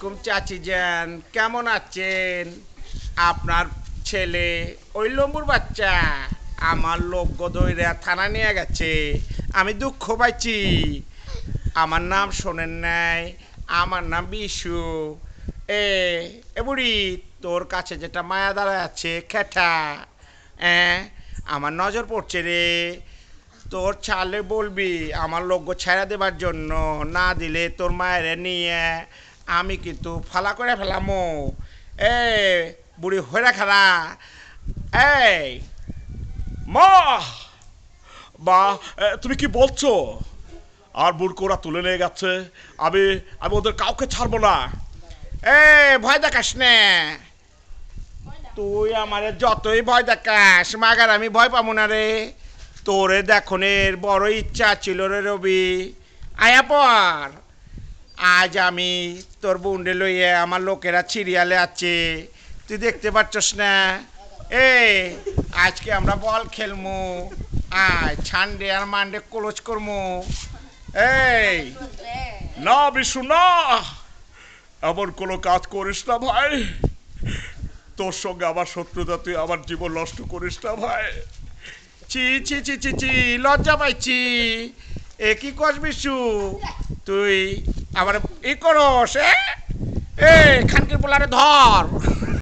কুম চাচি যান কেমন আছেন? আপনার ছেলে ওই লম্বুর বাচ্চা আমার লোক ধইরা থানা নিয়ে গেছে। আমি দুঃখ পাইছি। আমার নাম শোনেন নাই? আমার নাম বিশু। এ এ বুড়ি, তোর কাছে যেটা মায়া দাঁড়ায় আছে খেটা, আমার নজর পড়ছে রে। তোর ছালে বলবি আমার লোক ছেড়ে দেবার জন্য, না দিলে তোর মায়ের নিয়ে আমি কিন্তু ফালা করে ফেলামো। এ বুড়ি হয়ে খারা। এই মা! মা, তুমি কি বলছো? আর বুড়কোরা তুলে নিয়ে গেছে। আমি আমি ওদের কাউকে ছাড়বো না। এ ভয় দেখাস নে। তুই আমারে যতই ভয় দেখাস মাগার আমি ভয় পাবো না রে। তোরে দেখনের বড় ইচ্ছা ছিল রে রবি। আয়া পর আজ আমি তোর বুন্ডে লইয়ে আমার লোকেরা সিরিয়ালে আছে, তুই দেখতে পাচ্ছস না? এ আজকে আমরা বল খেলমু। আয় ছান্ডে আর মান্ডে ক্লোজ করমু। এই না বিশু, না! এমন কোনো কাজ করিস না ভাই। তোর সঙ্গে আমার শত্রুতা, তুই আমার জীবন নষ্ট করিস না ভাই। চি চি চি চি চি লজ্জা পাইছি। এ কি কস বিশু? তুই আবার ই করস? এ খানকির পোলারে ধর।